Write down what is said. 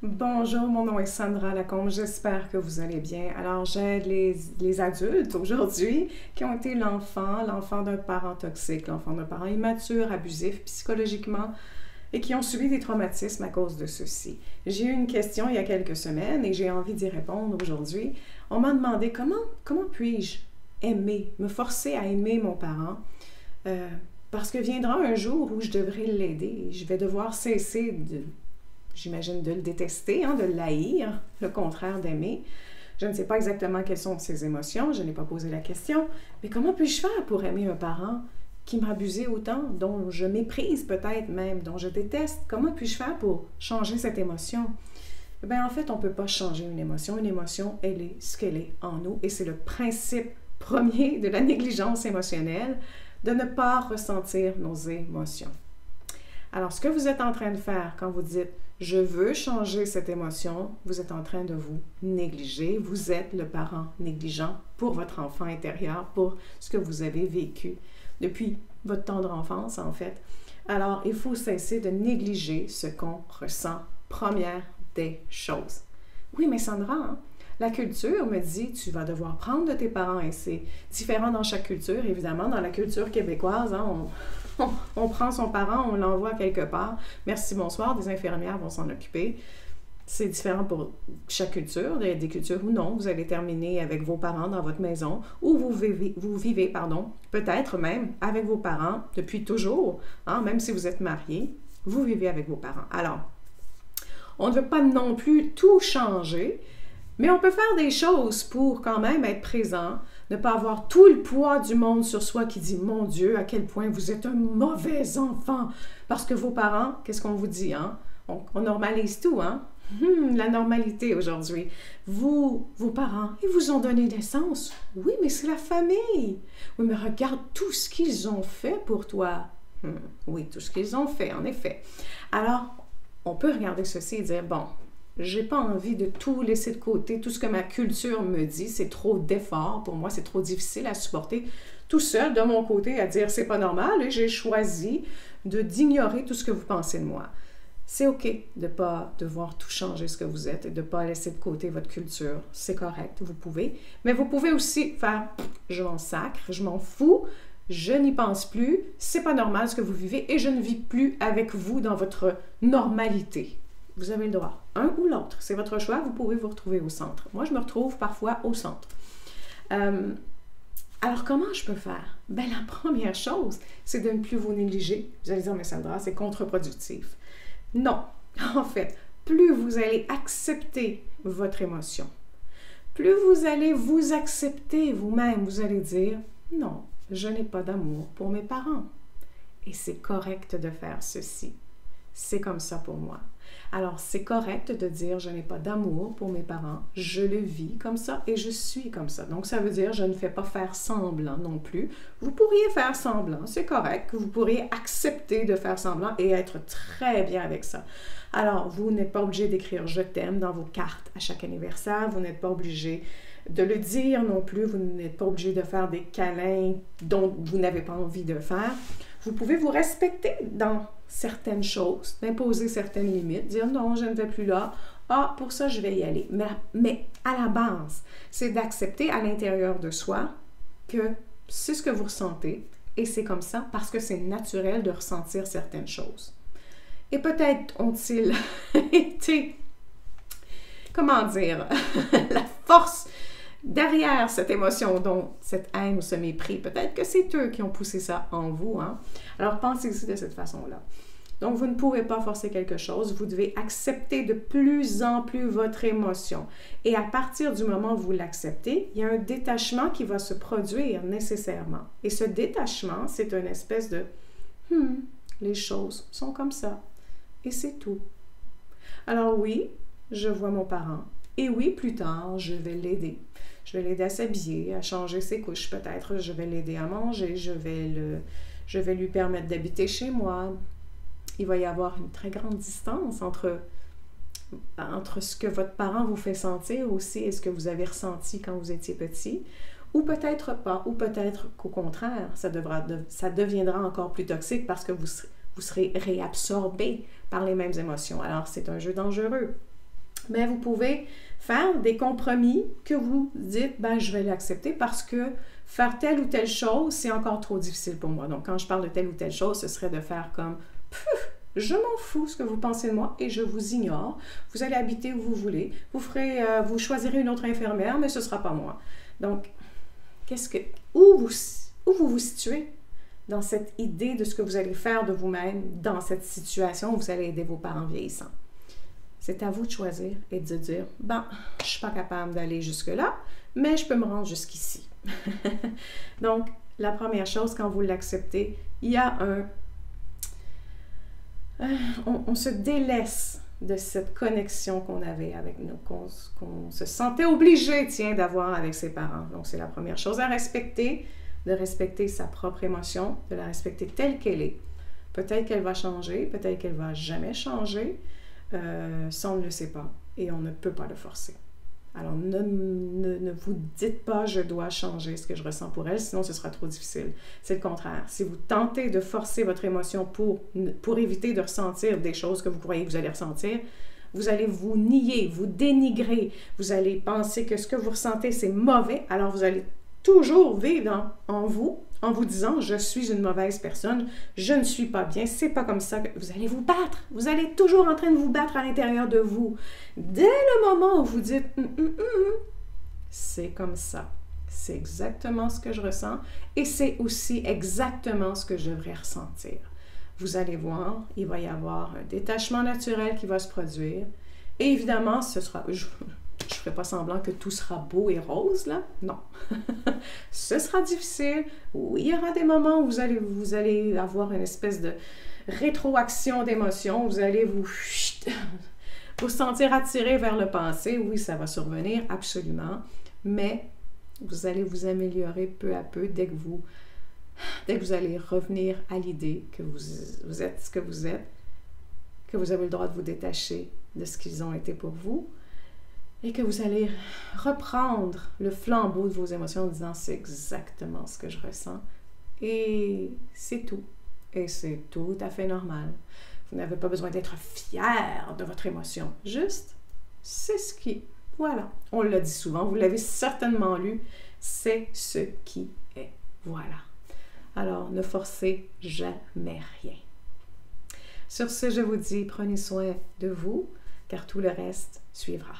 Bonjour, mon nom est Sandra Lacombe, j'espère que vous allez bien. Alors, j'aide les adultes aujourd'hui qui ont été l'enfant d'un parent toxique, l'enfant d'un parent immature, abusif psychologiquement et qui ont subi des traumatismes à cause de ceci. J'ai eu une question il y a quelques semaines et j'ai envie d'y répondre aujourd'hui. On m'a demandé comment puis-je aimer, me forcer à aimer mon parent parce que viendra un jour où je devrais l'aider. Je vais devoir cesser j'imagine, de le détester, de le haïr, le contraire d'aimer. Je ne sais pas exactement quelles sont ses émotions, je n'ai pas posé la question, mais comment puis-je faire pour aimer un parent qui m'a abusé autant, dont je méprise peut-être même, dont je déteste? Comment puis-je faire pour changer cette émotion? Eh bien, en fait, on ne peut pas changer une émotion. Une émotion, elle est ce qu'elle est en nous, et c'est le principe premier de la négligence émotionnelle, de ne pas ressentir nos émotions. Alors, ce que vous êtes en train de faire quand vous dites « je veux changer cette émotion », vous êtes en train de vous négliger. Vous êtes le parent négligent pour votre enfant intérieur, pour ce que vous avez vécu depuis votre tendre enfance, en fait. Alors, il faut cesser de négliger ce qu'on ressent. Première des choses. Oui, mais Sandra, la culture me dit tu vas devoir prendre de tes parents et c'est différent dans chaque culture. Évidemment, dans la culture québécoise, on prend son parent, on l'envoie quelque part. Merci, bonsoir, des infirmières vont s'en occuper. C'est différent pour chaque culture. Il y a des cultures où non, vous allez terminer avec vos parents dans votre maison ou vous vivez peut-être même avec vos parents depuis toujours, même si vous êtes marié, vous vivez avec vos parents. Alors, on ne veut pas non plus tout changer, mais on peut faire des choses pour quand même être présent, ne pas avoir tout le poids du monde sur soi qui dit « Mon Dieu, à quel point vous êtes un mauvais enfant! » Parce que vos parents, qu'est-ce qu'on vous dit? On normalise tout, la normalité aujourd'hui. Vos parents, ils vous ont donné naissance. Oui, mais c'est la famille. Oui, mais regarde tout ce qu'ils ont fait pour toi. Oui, tout ce qu'ils ont fait, en effet. Alors, on peut regarder ceci et dire « Bon, j'ai pas envie de tout laisser de côté, tout ce que ma culture me dit, c'est trop d'efforts pour moi, c'est trop difficile à supporter tout seul de mon côté à dire c'est pas normal et j'ai choisi d'ignorer tout ce que vous pensez de moi. » C'est OK de pas devoir tout changer ce que vous êtes et de pas laisser de côté votre culture. C'est correct, vous pouvez. Mais vous pouvez aussi faire je m'en sacre, je m'en fous, je n'y pense plus, c'est pas normal ce que vous vivez et je ne vis plus avec vous dans votre normalité. Vous avez le droit, un ou l'autre. C'est votre choix, vous pouvez vous retrouver au centre. Moi, je me retrouve parfois au centre. Alors, comment je peux faire? Bien, la première chose, c'est de ne plus vous négliger. Vous allez dire, mais Sandra, c'est contre-productif. Non, en fait, plus vous allez accepter votre émotion, plus vous allez vous accepter vous-même, vous allez dire, non, je n'ai pas d'amour pour mes parents. Et c'est correct de faire ceci. C'est comme ça pour moi. Alors, c'est correct de dire je n'ai pas d'amour pour mes parents, je le vis comme ça et je suis comme ça. Donc, ça veut dire je ne fais pas faire semblant non plus. Vous pourriez faire semblant, c'est correct. Vous pourriez accepter de faire semblant et être très bien avec ça. Alors, vous n'êtes pas obligé d'écrire je t'aime dans vos cartes à chaque anniversaire. Vous n'êtes pas obligé de le dire non plus. Vous n'êtes pas obligé de faire des câlins dont vous n'avez pas envie de faire. Vous pouvez vous respecter dans certaines choses, d'imposer certaines limites, dire non, je ne vais plus là, pour ça, je vais y aller. Mais à la base, c'est d'accepter à l'intérieur de soi que c'est ce que vous ressentez et c'est comme ça parce que c'est naturel de ressentir certaines choses. Et peut-être ont-ils été, comment dire, la force derrière cette émotion, dont cette haine ou ce mépris, peut-être que c'est eux qui ont poussé ça en vous. Alors, pensez-y de cette façon-là. Donc, vous ne pouvez pas forcer quelque chose. Vous devez accepter de plus en plus votre émotion. Et à partir du moment où vous l'acceptez, il y a un détachement qui va se produire nécessairement. Et ce détachement, c'est une espèce de « les choses sont comme ça. » Et c'est tout. Alors oui, je vois mon parent. Et oui, plus tard, je vais l'aider. Je vais l'aider à s'habiller, à changer ses couches peut-être. Je vais l'aider à manger. Je vais lui permettre d'habiter chez moi. Il va y avoir une très grande distance entre ce que votre parent vous fait sentir aussi et ce que vous avez ressenti quand vous étiez petit. Ou peut-être pas. Ou peut-être qu'au contraire, ça deviendra encore plus toxique parce que vous serez réabsorbé par les mêmes émotions. Alors, c'est un jeu dangereux. mais vous pouvez faire des compromis que vous dites, ben, je vais l'accepter parce que faire telle ou telle chose, c'est encore trop difficile pour moi. Donc, quand je parle de telle ou telle chose, ce serait de faire comme, je m'en fous ce que vous pensez de moi et je vous ignore. Vous allez habiter où vous voulez. Vous choisirez une autre infirmière, mais ce ne sera pas moi. Donc, où vous vous situez dans cette idée de ce que vous allez faire de vous-même dans cette situation où vous allez aider vos parents vieillissants? C'est à vous de choisir et de dire, ben, je ne suis pas capable d'aller jusque-là, mais je peux me rendre jusqu'ici. Donc, la première chose, quand vous l'acceptez, il y a on se délaisse de cette connexion qu'on avait avec nous, qu'on se sentait obligé, d'avoir avec ses parents. Donc, c'est la première chose à respecter, de respecter sa propre émotion, de la respecter telle qu'elle est. Peut-être qu'elle va changer, peut-être qu'elle ne va jamais changer. Ça, on ne le sait pas et on ne peut pas le forcer. Alors, ne vous dites pas « je dois changer ce que je ressens pour elle », sinon ce sera trop difficile. C'est le contraire. Si vous tentez de forcer votre émotion pour éviter de ressentir des choses que vous croyez que vous allez ressentir, vous allez vous nier, vous dénigrer, vous allez penser que ce que vous ressentez, c'est mauvais, alors vous allez toujours vivre en vous disant « je suis une mauvaise personne, je ne suis pas bien, c'est pas comme ça que... » Vous allez vous battre, vous allez être toujours en train de vous battre à l'intérieur de vous. Dès le moment où vous dites c'est comme ça, c'est exactement ce que je ressens et c'est aussi exactement ce que je devrais ressentir. » Vous allez voir, il va y avoir un détachement naturel qui va se produire et évidemment, ce sera... Je ne ferai pas semblant que tout sera beau et rose, là. Non. Ce sera difficile. Oui, il y aura des moments où vous allez avoir une espèce de rétroaction d'émotions. Vous allez vous sentir attiré vers le passé. Oui, ça va survenir, absolument. Mais vous allez vous améliorer peu à peu dès que vous allez revenir à l'idée que vous êtes ce que vous êtes, que vous avez le droit de vous détacher de ce qu'ils ont été pour vous, et que vous allez reprendre le flambeau de vos émotions en disant « c'est exactement ce que je ressens » et c'est tout. Et c'est tout à fait normal. Vous n'avez pas besoin d'être fier de votre émotion. Juste, c'est ce qui est. Voilà. On l'a dit souvent, vous l'avez certainement lu, c'est ce qui est. Voilà. Alors, ne forcez jamais rien. Sur ce, je vous dis, prenez soin de vous, car tout le reste suivra.